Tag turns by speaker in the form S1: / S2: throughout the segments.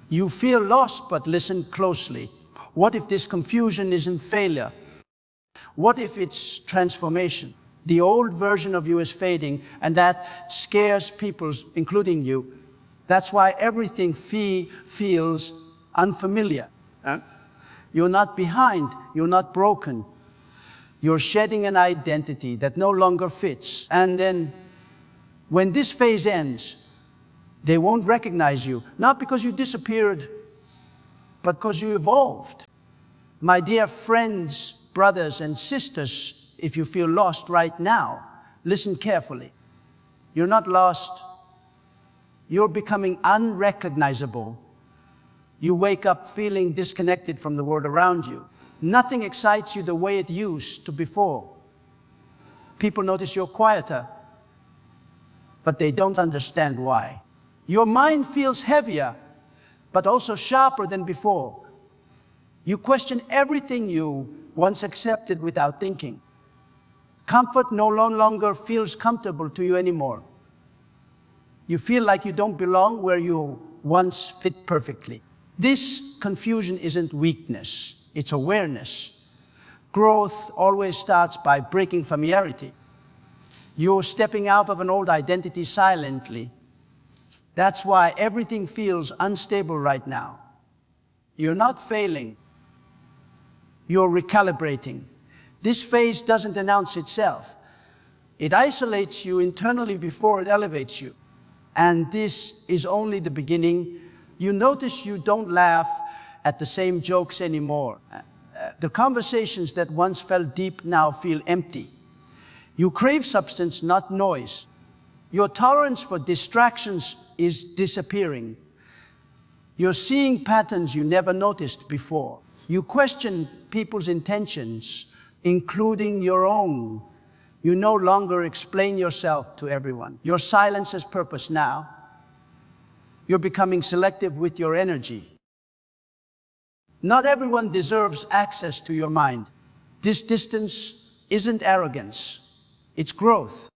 S1: You feel lost, but listen closely. What if this confusion isn't failure? What if it's transformation? The old version of you is fading, and that scares people, including you. That's why everything feels unfamiliar. You're not behind, you're not broken. You're shedding an identity that no longer fits. And then, when this phase ends, they won't recognize you, not because you disappeared, but because you evolved. My dear friends, brothers and sisters, if you feel lost right now, listen carefully. You're not lost. You're becoming unrecognizable. You wake up feeling disconnected from the world around you. Nothing excites you the way it used to before. People notice you're quieter, but they don't understand why. Your mind feels heavier, but also sharper than before. You question everything you once accepted without thinking. Comfort no longer feels comfortable to you anymore. You feel like you don't belong where you once fit perfectly. This confusion isn't weakness, it's awareness. Growth always starts by breaking familiarity. You're stepping out of an old identity silently. That's why everything feels unstable right now. You're not failing. You're recalibrating. This phase doesn't announce itself. It isolates you internally before it elevates you. And this is only the beginning. You notice you don't laugh at the same jokes anymore. The conversations that once felt deep now feel empty. You crave substance, not noise. Your tolerance for distractions is disappearing. You're seeing patterns you never noticed before. You question people's intentions, including your own. You no longer explain yourself to everyone. Your silence has purpose now. You're becoming selective with your energy. Not everyone deserves access to your mind. This distance isn't arrogance, it's growth.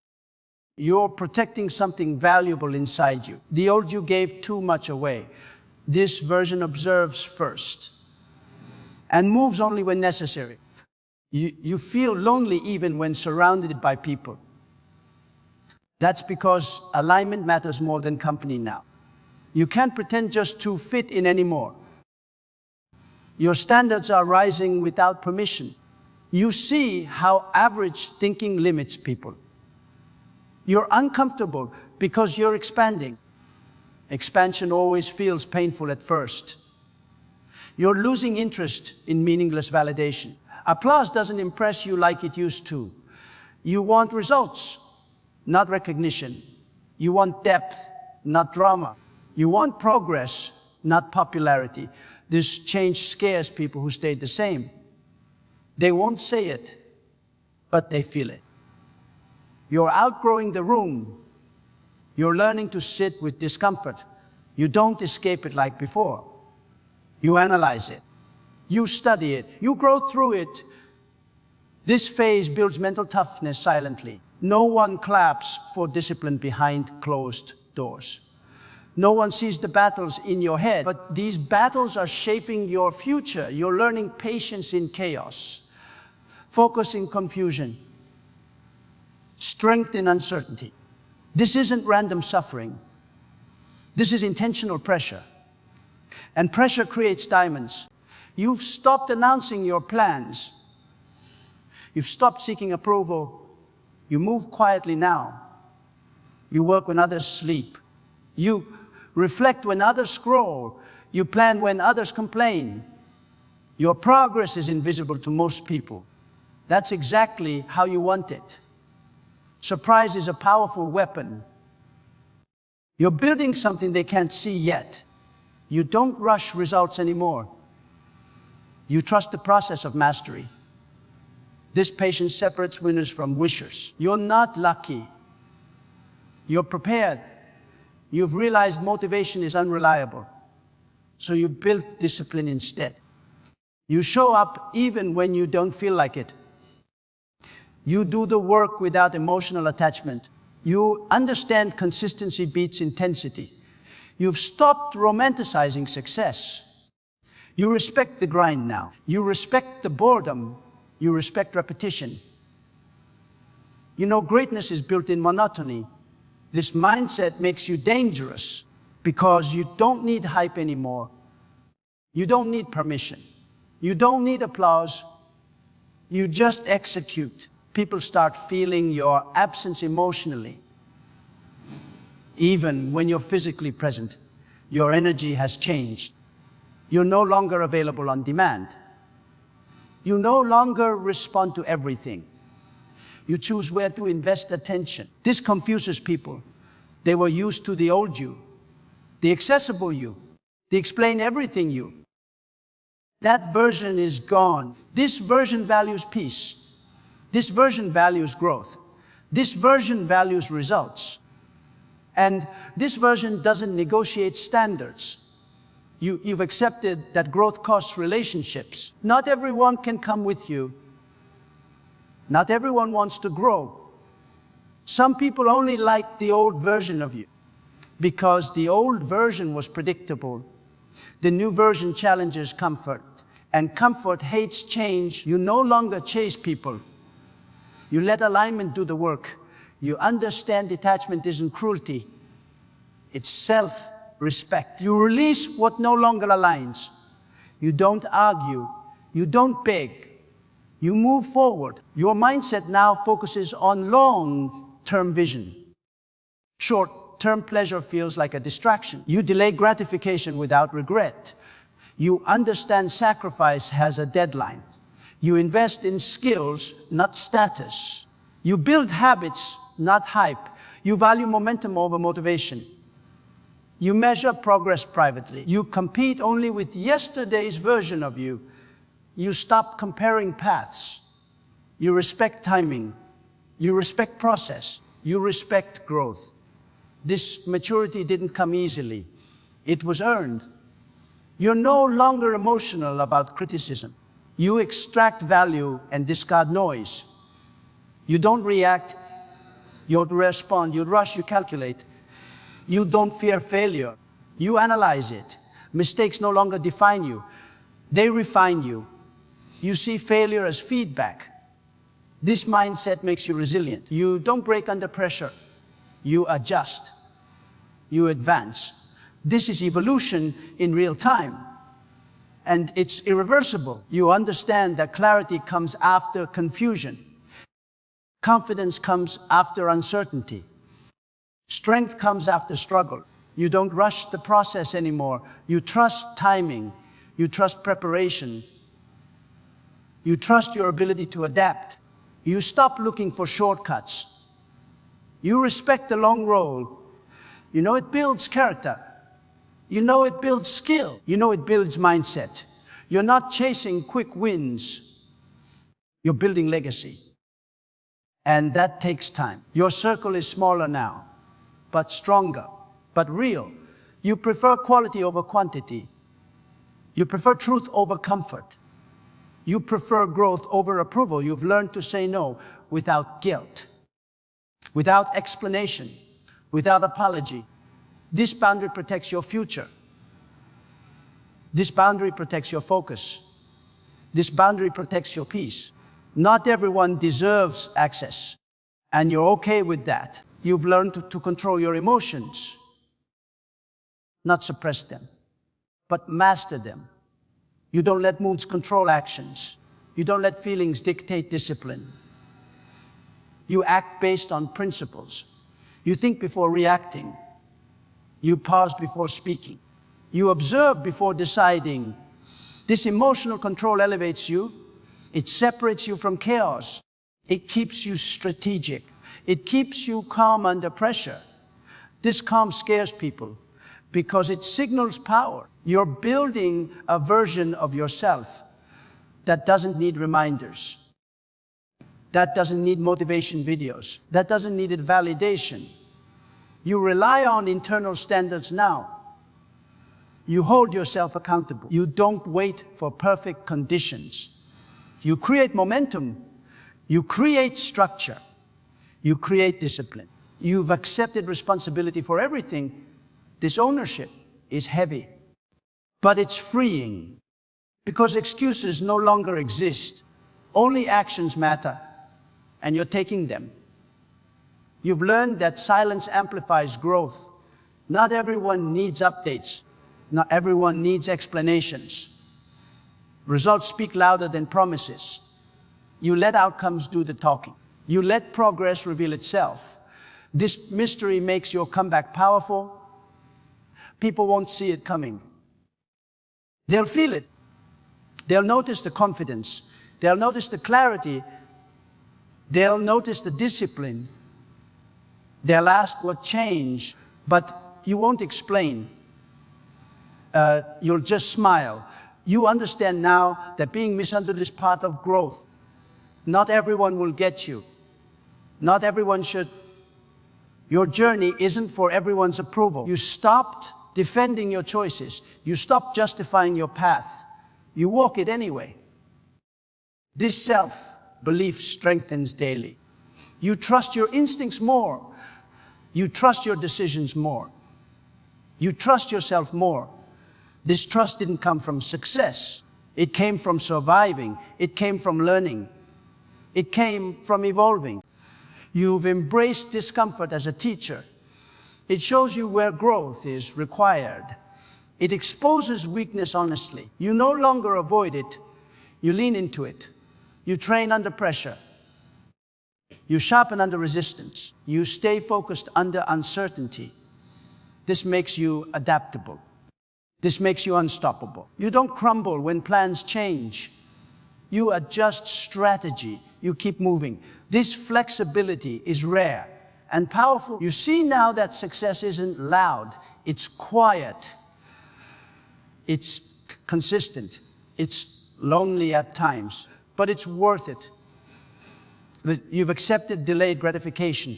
S1: You're protecting something valuable inside you. The old you gave too much away. This version observes first and moves only when necessary. You feel lonely even when surrounded by people. That's because alignment matters more than company now. You can't pretend just to fit in anymore. Your standards are rising without permission. You see how average thinking limits people. You're uncomfortable because you're expanding. Expansion always feels painful at first. You're losing interest in meaningless validation. Applause doesn't impress you like it used to. You want results, not recognition. You want depth, not drama. You want progress, not popularity. This change scares people who stayed the same. They won't say it, but they feel it. You're outgrowing the room. You're learning to sit with discomfort. You don't escape it like before. You analyze it. You study it. You grow through it. This phase builds mental toughness silently. No one claps for discipline behind closed doors. No one sees the battles in your head, but these battles are shaping your future. You're learning patience in chaos, focus in confusion, strength in uncertainty. This isn't random suffering. This is intentional pressure. And pressure creates diamonds. You've stopped announcing your plans. You've stopped seeking approval. You move quietly now. You work when others sleep. You reflect when others scroll. You plan when others complain. Your progress is invisible to most people. That's exactly how you want it. Surprise is a powerful weapon. You're building something they can't see yet. You don't rush results anymore. You trust the process of mastery. This patience separates winners from wishers. You're not lucky. You're prepared. You've realized motivation is unreliable. So you build discipline instead. You show up even when you don't feel like it. You do the work without emotional attachment. You understand consistency beats intensity. You've stopped romanticizing success. You respect the grind now. You respect the boredom. You respect repetition. You know, greatness is built in monotony. This mindset makes you dangerous because you don't need hype anymore. You don't need permission. You don't need applause. You just execute. People start feeling your absence emotionally. Even when you're physically present, your energy has changed. You're no longer available on demand. You no longer respond to everything. You choose where to invest attention. This confuses people. They were used to the old you, the accessible you, the explain everything you. That version is gone. This version values peace. This version values growth. This version values results. And this version doesn't negotiate standards. You've accepted that growth costs relationships. Not everyone can come with you. Not everyone wants to grow. Some people only like the old version of you because the old version was predictable. The new version challenges comfort, and comfort hates change. You no longer chase people. You let alignment do the work. You understand detachment isn't cruelty. It's self-respect. You release what no longer aligns. You don't argue. You don't beg. You move forward. Your mindset now focuses on long-term vision. Short-term pleasure feels like a distraction. You delay gratification without regret. You understand sacrifice has a deadline. You invest in skills, not status. You build habits, not hype. You value momentum over motivation. You measure progress privately. You compete only with yesterday's version of you. You stop comparing paths. You respect timing. You respect process. You respect growth. This maturity didn't come easily. It was earned. You're no longer emotional about criticism. You extract value and discard noise. You don't react. You don't respond. You rush. You calculate. You don't fear failure. You analyze it. Mistakes no longer define you. They refine you. You see failure as feedback. This mindset makes you resilient. You don't break under pressure. You adjust. You advance. This is evolution in real time. And it's irreversible. You understand that clarity comes after confusion. Confidence comes after uncertainty. Strength comes after struggle. You don't rush the process anymore. You trust timing. You trust preparation. You trust your ability to adapt. You stop looking for shortcuts. You respect the long road. You know it builds character. You know it builds skill. You know it builds mindset. You're not chasing quick wins. You're building legacy. And that takes time. Your circle is smaller now, but stronger, but real. You prefer quality over quantity. You prefer truth over comfort. You prefer growth over approval. You've learned to say no without guilt, without explanation, without apology. This boundary protects your future. This boundary protects your focus. This boundary protects your peace. Not everyone deserves access, and you're okay with that. You've learned to control your emotions, not suppress them, but master them. You don't let moods control actions. You don't let feelings dictate discipline. You act based on principles. You think before reacting. You pause before speaking. You observe before deciding. This emotional control elevates you. It separates you from chaos. It keeps you strategic. It keeps you calm under pressure. This calm scares people because it signals power. You're building a version of yourself that doesn't need reminders, that doesn't need motivation videos, that doesn't need validation. You rely on internal standards now. You hold yourself accountable. You don't wait for perfect conditions. You create momentum. You create structure. You create discipline. You've accepted responsibility for everything. This ownership is heavy, but it's freeing because excuses no longer exist. Only actions matter, and you're taking them. You've learned that silence amplifies growth. Not everyone needs updates. Not everyone needs explanations. Results speak louder than promises. You let outcomes do the talking. You let progress reveal itself. This mystery makes your comeback powerful. People won't see it coming. They'll feel it. They'll notice the confidence. They'll notice the clarity. They'll notice the discipline. They'll ask what changed, but you won't explain. You'll just smile. You understand now that being misunderstood is part of growth. Not everyone will get you. Not everyone should. Your journey isn't for everyone's approval. You stopped defending your choices. You stopped justifying your path. You walk it anyway. This self-belief strengthens daily. You trust your instincts more. You trust your decisions more. You trust yourself more. This trust didn't come from success. It came from surviving. It came from learning. It came from evolving. You've embraced discomfort as a teacher. It shows you where growth is required. It exposes weakness honestly. You no longer avoid it. You lean into it. You train under pressure. You sharpen under resistance. You stay focused under uncertainty. This makes you adaptable. This makes you unstoppable. You don't crumble when plans change. You adjust strategy. You keep moving. This flexibility is rare and powerful. You see now that success isn't loud. It's quiet. It's consistent. It's lonely at times, but it's worth it. You've accepted delayed gratification.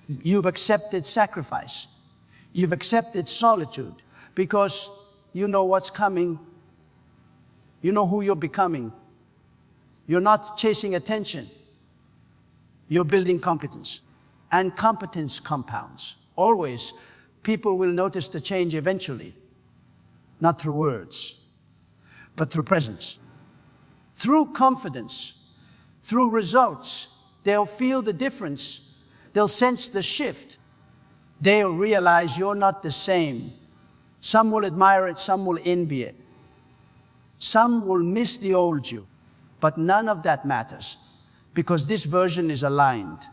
S1: You've accepted sacrifice. You've accepted solitude because you know what's coming. You know who you're becoming. You're not chasing attention. You're building competence. And competence compounds. Always, people will notice the change eventually. Not through words, but through presence. Through confidence, through results, they'll feel the difference. They'll sense the shift. They'll realize you're not the same. Some will admire it, some will envy it. Some will miss the old you. But none of that matters because this version is aligned.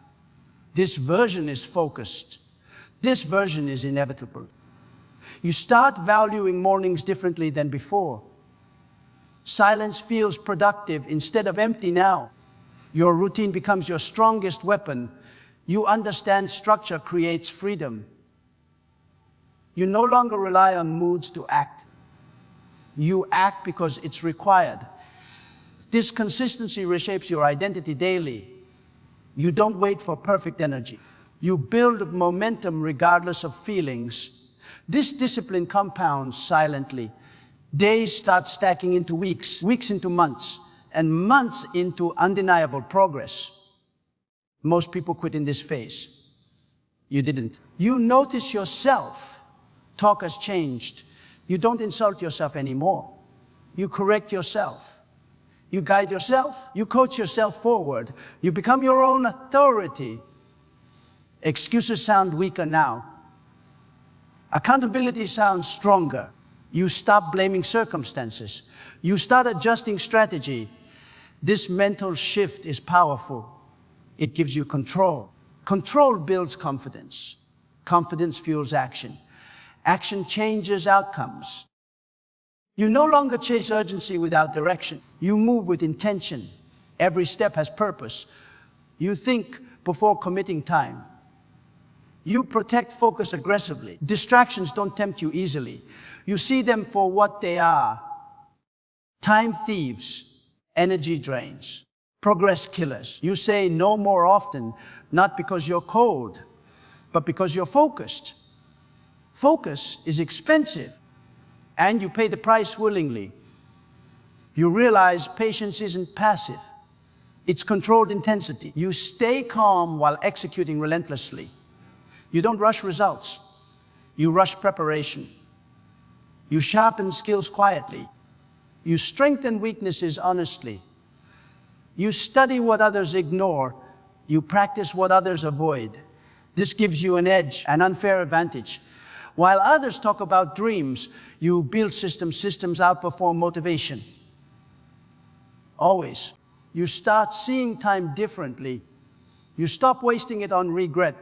S1: This version is focused. This version is inevitable. You start valuing mornings differently than before. Silence feels productive instead of empty now. Your routine becomes your strongest weapon. You understand structure creates freedom. You no longer rely on moods to act. You act because it's required. This consistency reshapes your identity daily. You don't wait for perfect energy. You build momentum regardless of feelings. This discipline compounds silently. Days start stacking into weeks, weeks into months, and months into undeniable progress. Most people quit in this phase. You didn't. You notice yourself. Talk has changed. You don't insult yourself anymore. You correct yourself. You guide yourself. You coach yourself forward. You become your own authority. Excuses sound weaker now. Accountability sounds stronger. You stop blaming circumstances. You start adjusting strategy. This mental shift is powerful. It gives you control. Control builds confidence. Confidence fuels action. Action changes outcomes. You no longer chase urgency without direction. You move with intention. Every step has purpose. You think before committing time. You protect focus aggressively. Distractions don't tempt you easily. You see them for what they are. Time thieves, energy drains, progress killers. You say no more often, not because you're cold, but because you're focused. Focus is expensive, and you pay the price willingly. You realize patience isn't passive. It's controlled intensity. You stay calm while executing relentlessly. You don't rush results. You rush preparation. You sharpen skills quietly. You strengthen weaknesses honestly. You study what others ignore. You practice what others avoid. This gives you an edge, an unfair advantage. While others talk about dreams, you build systems. Systems outperform motivation. Always. You start seeing time differently. You stop wasting it on regret.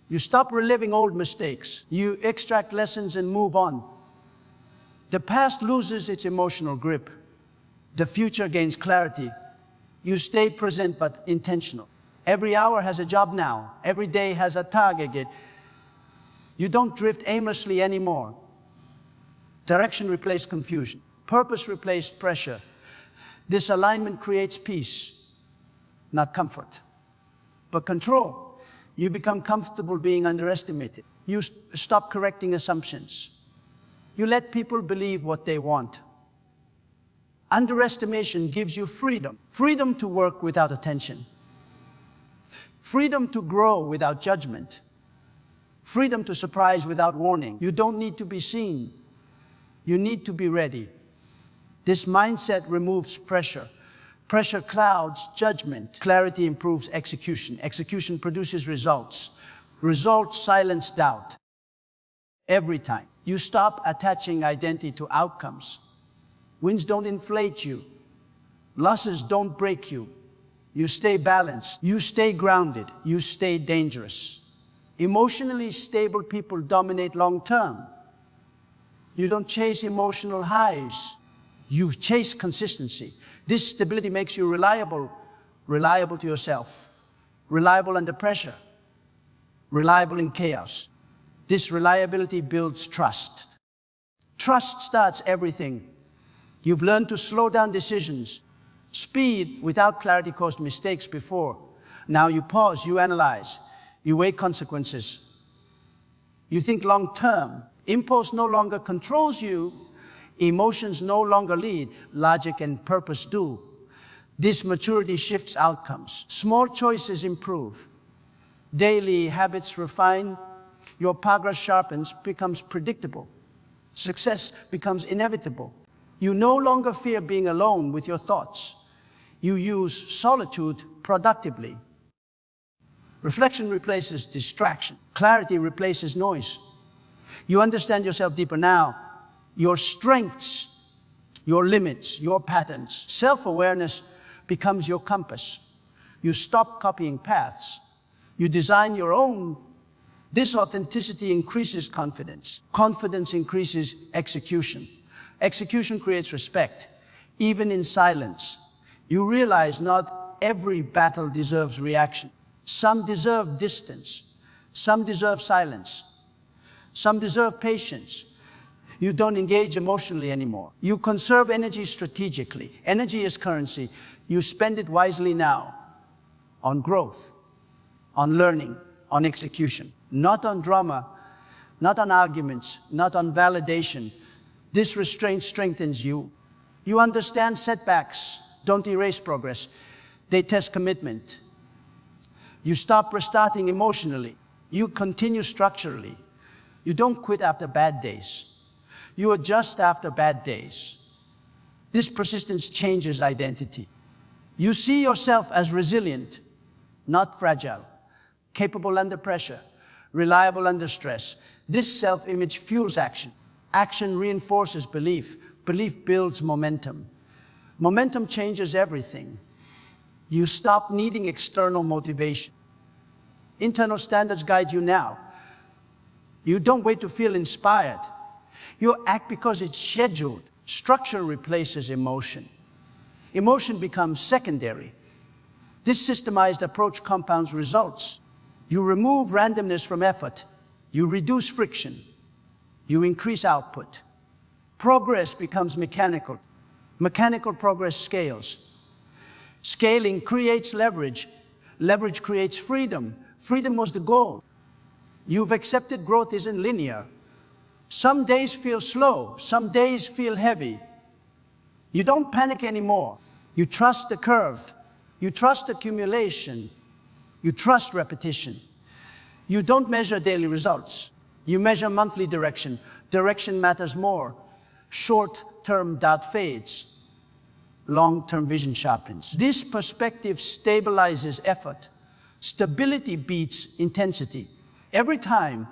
S1: You stop reliving old mistakes. You extract lessons and move on. The past loses its emotional grip. The future gains clarity. You stay present but intentional. Every hour has a job now. Every day has a target. You don't drift aimlessly anymore. Direction replaced confusion. Purpose replaced pressure. This alignment creates peace, not comfort, but control. You become comfortable being underestimated. You stop correcting assumptions. You let people believe what they want. Underestimation gives you freedom. Freedom to work without attention. Freedom to grow without judgment. Freedom to surprise without warning. You don't need to be seen. You need to be ready. This mindset removes pressure. Pressure clouds judgment. Clarity improves execution. Execution produces results. Results silence doubt. Every time. You stop attaching identity to outcomes. Wins don't inflate you. Losses don't break you. You stay balanced. You stay grounded. You stay dangerous. Emotionally stable people dominate long term. You don't chase emotional highs. You chase consistency. This stability makes you reliable. Reliable to yourself. Reliable under pressure. Reliable in chaos. This reliability builds trust. Trust starts everything. You've learned to slow down decisions. Speed without clarity caused mistakes before. Now you pause, you analyze, you weigh consequences. You think long term. Impulse no longer controls you. Emotions no longer lead. Logic and purpose do. This maturity shifts outcomes. Small choices improve. Daily habits refine. Your progress sharpens, becomes predictable. Success becomes inevitable. You no longer fear being alone with your thoughts. You use solitude productively. Reflection replaces distraction. Clarity replaces noise. You understand yourself deeper now. Your strengths, your limits, your patterns. Self-awareness becomes your compass. You stop copying paths. You design your own. This authenticity increases confidence. Confidence increases execution. Execution creates respect, even in silence. You realize not every battle deserves reaction. Some deserve distance. Some deserve silence. Some deserve patience. You don't engage emotionally anymore. You conserve energy strategically. Energy is currency. You spend it wisely now on growth, on learning, on execution. Not on drama, not on arguments, not on validation. This restraint strengthens you. You understand setbacks don't erase progress. They test commitment. You stop restarting emotionally. You continue structurally. You don't quit after bad days. You adjust after bad days. This persistence changes identity. You see yourself as resilient, not fragile, capable under pressure, reliable under stress. This self-image fuels action. Action reinforces belief. Belief builds momentum. Momentum changes everything. You stop needing external motivation. Internal standards guide you now. You don't wait to feel inspired. You act because it's scheduled. Structure replaces emotion. Emotion becomes secondary. This systemized approach compounds results. You remove randomness from effort. You reduce friction. You increase output. Progress becomes mechanical. Mechanical progress scales. Scaling creates leverage. Leverage creates freedom. Freedom was the goal. You've accepted growth isn't linear. Some days feel slow. Some days feel heavy. You don't panic anymore. You trust the curve. You trust accumulation. You trust repetition. You don't measure daily results. You measure monthly direction. Direction matters more. Short-term doubt fades. Long-term vision sharpens. This perspective stabilizes effort. Stability beats intensity. Every time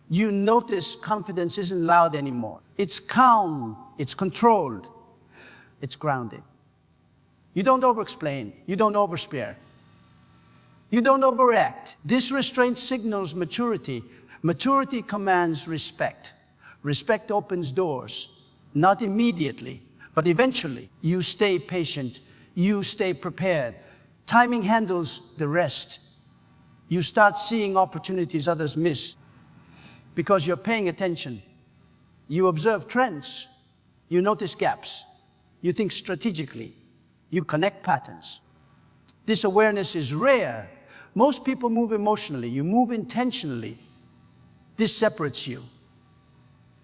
S1: you notice confidence isn't loud anymore. It's calm, it's controlled, it's grounded. You don't over-explain, you don't overspare. You don't overact. This restraint signals maturity. Maturity commands respect. Respect opens doors, not immediately, but eventually. You stay patient, you stay prepared. Timing handles the rest. You start seeing opportunities others miss because you're paying attention. You observe trends, you notice gaps, you think strategically, you connect patterns. This awareness is rare. Most people move emotionally, you move intentionally. This separates you.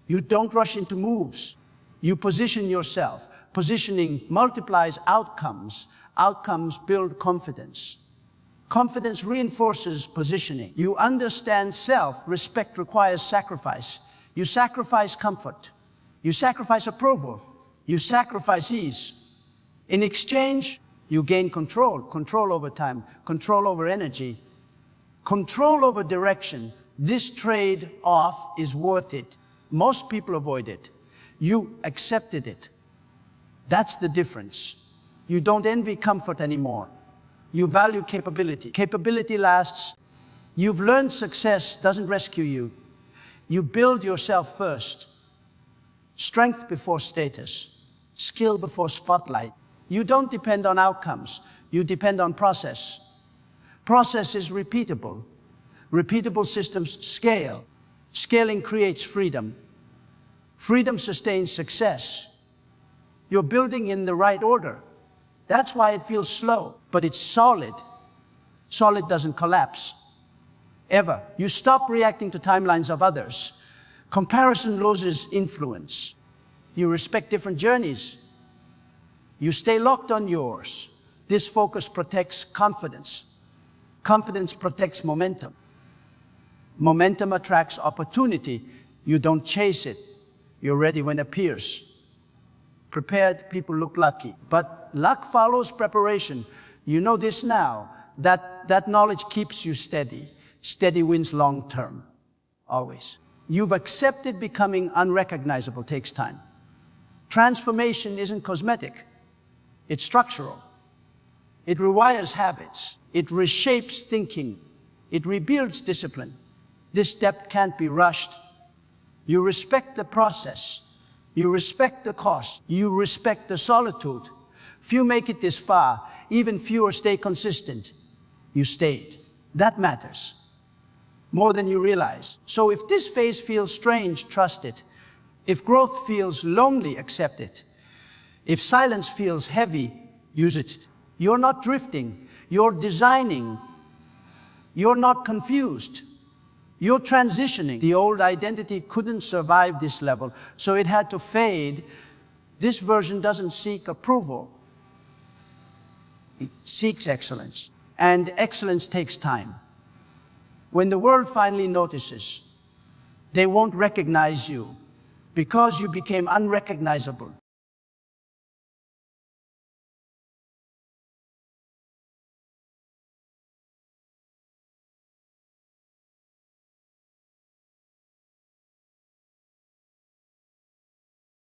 S1: You don't rush into moves. You position yourself. Positioning multiplies outcomes. Outcomes build confidence. Confidence reinforces positioning. You understand self. Respect requires sacrifice. You sacrifice comfort. You sacrifice approval. You sacrifice ease. In exchange, you gain control. Control over time. Control over energy. Control over direction. This trade-off is worth it. Most people avoid it. You accepted it. That's the difference. You don't envy comfort anymore. You value capability. Capability lasts. You've learned success doesn't rescue you. You build yourself first. Strength before status. Skill before spotlight. You don't depend on outcomes. You depend on process. Process is repeatable. Repeatable systems scale. Scaling creates freedom. Freedom sustains success. You're building in the right order. That's why it feels slow, but it's solid. Solid doesn't collapse. Ever. You stop reacting to timelines of others. Comparison loses influence. You respect different journeys. You stay locked on yours. This focus protects confidence. Confidence protects momentum. Momentum attracts opportunity. You don't chase it. You're ready when it appears. Prepared people look lucky, but luck follows preparation. You know this now. That knowledge keeps you steady. Steady wins long term, always. You've accepted becoming unrecognizable takes time. Transformation isn't cosmetic. It's structural. It rewires habits. It reshapes thinking. It rebuilds discipline. This step can't be rushed. You respect the process. You respect the cost. You respect the solitude. Few make it this far. Even fewer stay consistent. You stayed. That matters more than you realize. So if this phase feels strange, trust it. If growth feels lonely, accept it. If silence feels heavy, use it. You're not drifting. You're designing. You're not confused. You're transitioning. The old identity couldn't survive this level, so it had to fade. This version doesn't seek approval. It seeks excellence. And excellence takes time. When the world finally notices, they won't recognize you because you became unrecognizable.